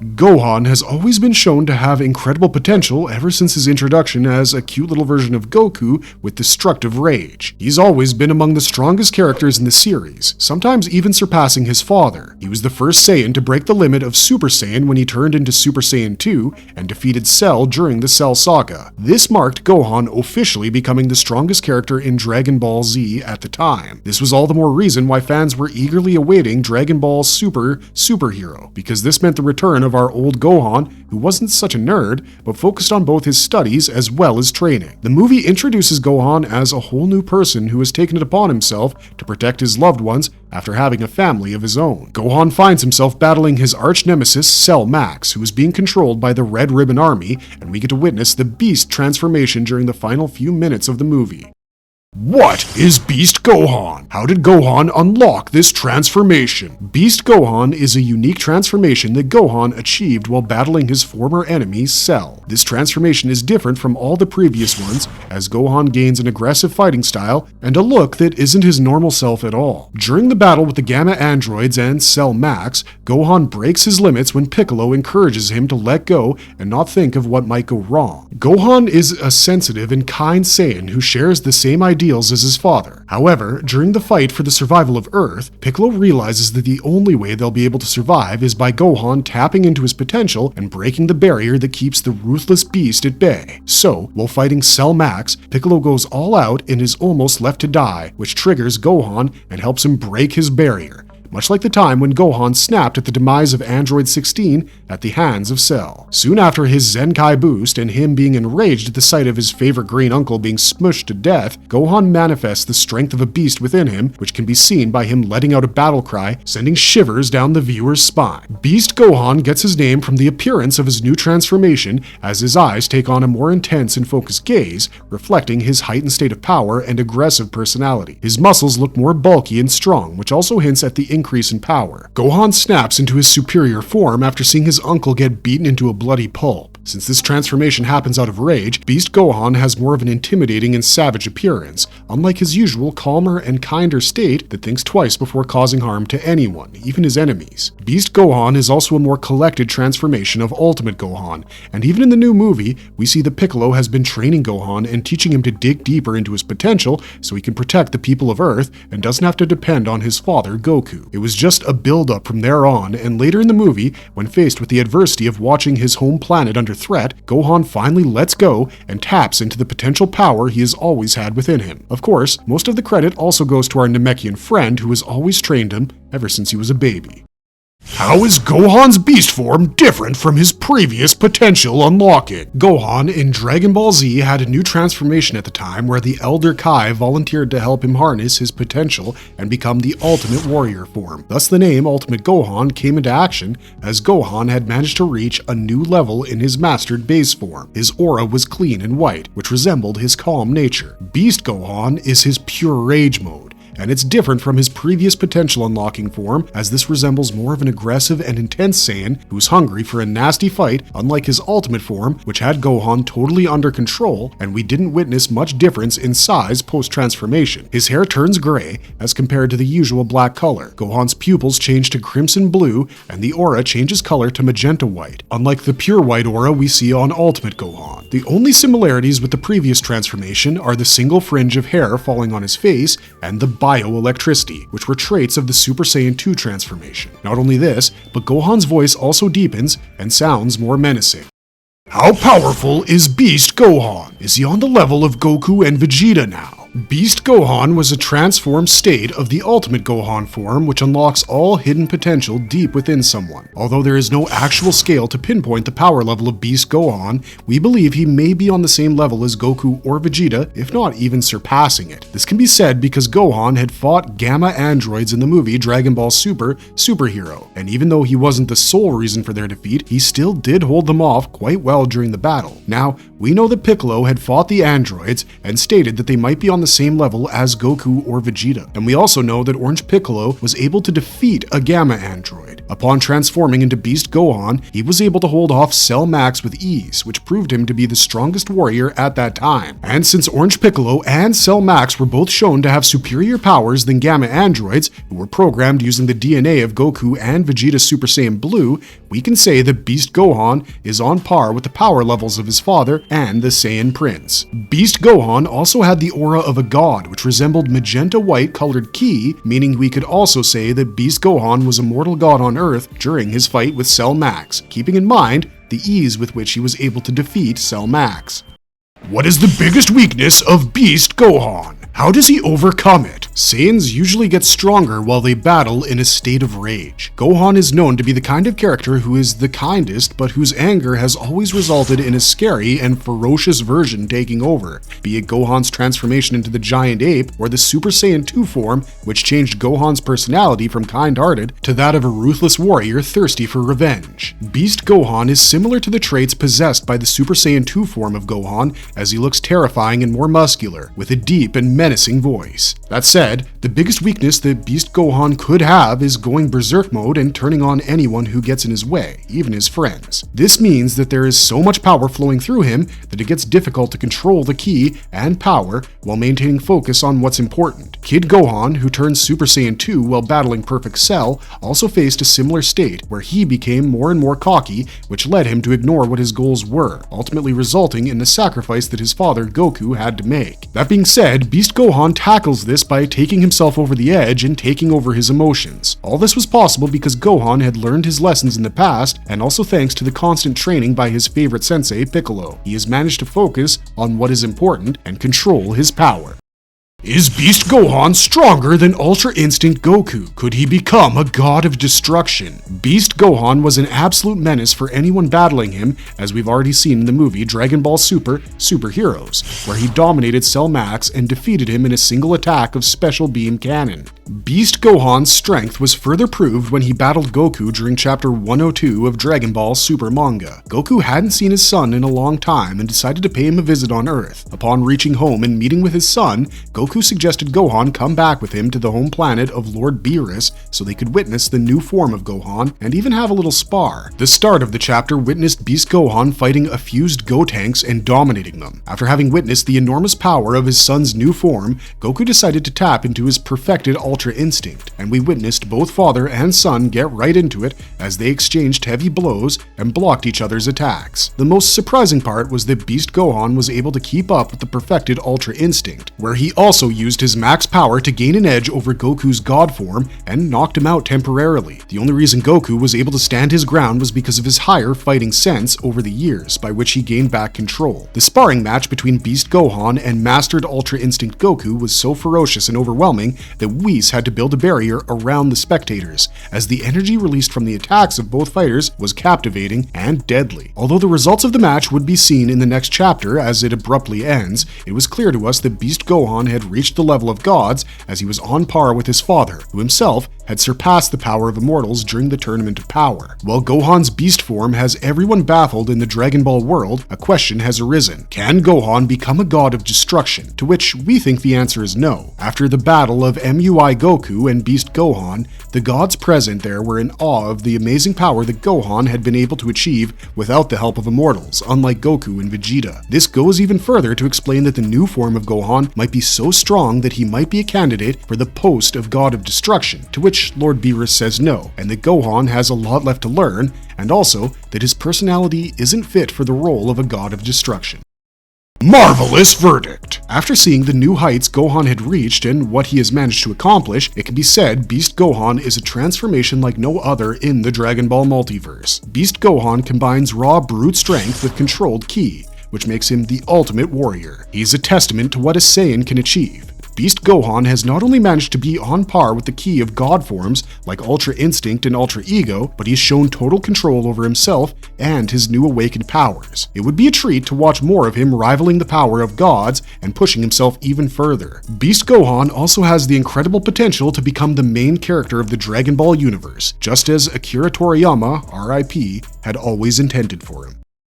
Gohan has always been shown to have incredible potential ever since his introduction as a cute little version of Goku with destructive rage. He's always been among the strongest characters in the series, sometimes even surpassing his father. He was the first Saiyan to break the limit of Super Saiyan when he turned into Super Saiyan 2 and defeated Cell during the Cell Saga. This marked Gohan officially becoming the strongest character in Dragon Ball Z at the time. This was all the more reason why fans were eagerly awaiting Dragon Ball Superhero, because this meant the return of our old Gohan, who wasn't such a nerd, but focused on both his studies as well as training. The movie introduces Gohan as a whole new person who has taken it upon himself to protect his loved ones after having a family of his own. Gohan finds himself battling his arch nemesis, Cell Max, who is being controlled by the Red Ribbon Army, and we get to witness the Beast transformation during the final few minutes of the movie. What is Beast Gohan? How did Gohan unlock this transformation? Beast Gohan is a unique transformation that Gohan achieved while battling his former enemy, Cell. This transformation is different from all the previous ones, as Gohan gains an aggressive fighting style and a look that isn't his normal self at all. During the battle with the Gamma androids and Cell Max, Gohan breaks his limits when Piccolo encourages him to let go and not think of what might go wrong. Gohan is a sensitive and kind Saiyan who shares the same ideas as his father. However, during the fight for the survival of Earth, Piccolo realizes that the only way they'll be able to survive is by Gohan tapping into his potential and breaking the barrier that keeps the ruthless beast at bay. So, while fighting Cell Max, Piccolo goes all out and is almost left to die, which triggers Gohan and helps him break his barrier, much like the time when Gohan snapped at the demise of Android 16 at the hands of Cell. Soon after his Zenkai boost and him being enraged at the sight of his favorite green uncle being smushed to death, Gohan manifests the strength of a beast within him, which can be seen by him letting out a battle cry, sending shivers down the viewer's spine. Beast Gohan gets his name from the appearance of his new transformation, as his eyes take on a more intense and focused gaze, reflecting his heightened state of power and aggressive personality. His muscles look more bulky and strong, which also hints at the increase in power. Gohan snaps into his superior form after seeing his uncle get beaten into a bloody pulp. Since this transformation happens out of rage, Beast Gohan has more of an intimidating and savage appearance, unlike his usual calmer and kinder state that thinks twice before causing harm to anyone, even his enemies. Beast Gohan is also a more collected transformation of Ultimate Gohan, and even in the new movie, we see that Piccolo has been training Gohan and teaching him to dig deeper into his potential so he can protect the people of Earth and doesn't have to depend on his father, Goku. It was just a build-up from there on, and later in the movie, when faced with the adversity of watching his home planet under threat, Gohan finally lets go and taps into the potential power he has always had within him. Of course, most of the credit also goes to our Namekian friend who has always trained him ever since he was a baby. How is Gohan's beast form different from his previous potential unlocking? Gohan in Dragon Ball Z had a new transformation at the time where the Elder Kai volunteered to help him harness his potential and become the Ultimate Warrior form. Thus the name Ultimate Gohan came into action as Gohan had managed to reach a new level in his mastered base form. His aura was clean and white, which resembled his calm nature. Beast Gohan is his pure rage mode, and it's different from his previous potential unlocking form, as this resembles more of an aggressive and intense Saiyan who's hungry for a nasty fight, unlike his ultimate form, which had Gohan totally under control, and we didn't witness much difference in size post-transformation. His hair turns gray as compared to the usual black color. Gohan's pupils change to crimson blue, and the aura changes color to magenta white, unlike the pure white aura we see on Ultimate Gohan. The only similarities with the previous transformation are the single fringe of hair falling on his face and the bioelectricity, which were traits of the Super Saiyan 2 transformation. Not only this, but Gohan's voice also deepens and sounds more menacing. How powerful is Beast Gohan? Is he on the level of Goku and Vegeta now? Beast Gohan was a transformed state of the Ultimate Gohan form, which unlocks all hidden potential deep within someone. Although there is no actual scale to pinpoint the power level of Beast Gohan, we believe he may be on the same level as Goku or Vegeta, if not even surpassing it. This can be said because Gohan had fought Gamma androids in the movie Dragon Ball Superhero, and even though he wasn't the sole reason for their defeat, he still did hold them off quite well during the battle. Now, we know that Piccolo had fought the androids and stated that they might be on the same level as Goku or Vegeta, and we also know that Orange Piccolo was able to defeat a Gamma android. Upon transforming into Beast Gohan, he was able to hold off Cell Max with ease, which proved him to be the strongest warrior at that time. And since Orange Piccolo and Cell Max were both shown to have superior powers than Gamma androids, who were programmed using the DNA of Goku and Vegeta Super Saiyan Blue, we can say that Beast Gohan is on par with the power levels of his father and the Saiyan Prince. Beast Gohan also had the aura of a god, which resembled magenta-white colored ki, meaning we could also say that Beast Gohan was a mortal god on Earth during his fight with Cell Max, keeping in mind the ease with which he was able to defeat Cell Max. What is the biggest weakness of Beast Gohan? How does he overcome it? Saiyans usually get stronger while they battle in a state of rage. Gohan is known to be the kind of character who is the kindest, but whose anger has always resulted in a scary and ferocious version taking over, be it Gohan's transformation into the giant ape or the Super Saiyan 2 form, which changed Gohan's personality from kind-hearted to that of a ruthless warrior thirsty for revenge. Beast Gohan is similar to the traits possessed by the Super Saiyan 2 form of Gohan, as he looks terrifying and more muscular, with a deep and menacing voice. That said, the biggest weakness that Beast Gohan could have is going berserk mode and turning on anyone who gets in his way, even his friends. This means that there is so much power flowing through him that it gets difficult to control the ki and power while maintaining focus on what's important. Kid Gohan, who turned Super Saiyan 2 while battling Perfect Cell, also faced a similar state where he became more and more cocky, which led him to ignore what his goals were, ultimately resulting in the sacrifice that his father Goku had to make. That being said, Beast Gohan tackles this by taking himself over the edge and taking over his emotions. All this was possible because Gohan had learned his lessons in the past, and also thanks to the constant training by his favorite sensei, Piccolo. He has managed to focus on what is important and control his power. Is Beast Gohan stronger than Ultra Instinct Goku? Could he become a god of destruction? Beast Gohan was an absolute menace for anyone battling him, as we've already seen in the movie Dragon Ball Super: Super Heroes, where he dominated Cell Max and defeated him in a single attack of Special Beam Cannon. Beast Gohan's strength was further proved when he battled Goku during Chapter 102 of Dragon Ball Super manga. Goku hadn't seen his son in a long time and decided to pay him a visit on Earth. Upon reaching home and meeting with his son, Goku suggested Gohan come back with him to the home planet of Lord Beerus so they could witness the new form of Gohan and even have a little spar. The start of the chapter witnessed Beast Gohan fighting a fused Gotenks and dominating them. After having witnessed the enormous power of his son's new form, Goku decided to tap into his perfected Ultra Instinct, and we witnessed both father and son get right into it as they exchanged heavy blows and blocked each other's attacks. The most surprising part was that Beast Gohan was able to keep up with the perfected Ultra Instinct, where he also used his max power to gain an edge over Goku's god form and knocked him out temporarily. The only reason Goku was able to stand his ground was because of his higher fighting sense over the years, by which he gained back control. The sparring match between Beast Gohan and mastered Ultra Instinct Goku was so ferocious and overwhelming that Whis had to build a barrier around the spectators, as the energy released from the attacks of both fighters was captivating and deadly. Although the results of the match would be seen in the next chapter as it abruptly ends, it was clear to us that Beast Gohan had reached the level of gods, as he was on par with his father, who himself had surpassed the power of immortals during the Tournament of Power. While Gohan's beast form has everyone baffled in the Dragon Ball world, a question has arisen. Can Gohan become a god of destruction? To which we think the answer is no. After the battle of MUI Goku and Beast Gohan, the gods present there were in awe of the amazing power that Gohan had been able to achieve without the help of immortals, unlike Goku and Vegeta. This goes even further to explain that the new form of Gohan might be so strong that he might be a candidate for the post of God of Destruction, to which Lord Beerus says no, and that Gohan has a lot left to learn, and also that his personality isn't fit for the role of a god of destruction. Marvelous verdict! After seeing the new heights Gohan had reached and what he has managed to accomplish, it can be said Beast Gohan is a transformation like no other in the Dragon Ball multiverse. Beast Gohan combines raw brute strength with controlled ki, which makes him the ultimate warrior. He's a testament to what a Saiyan can achieve. Beast Gohan has not only managed to be on par with the ki of god forms like Ultra Instinct and Ultra Ego, but he's shown total control over himself and his new awakened powers. It would be a treat to watch more of him rivaling the power of gods and pushing himself even further. Beast Gohan also has the incredible potential to become the main character of the Dragon Ball universe, just as Akira Toriyama, RIP, had always intended for him.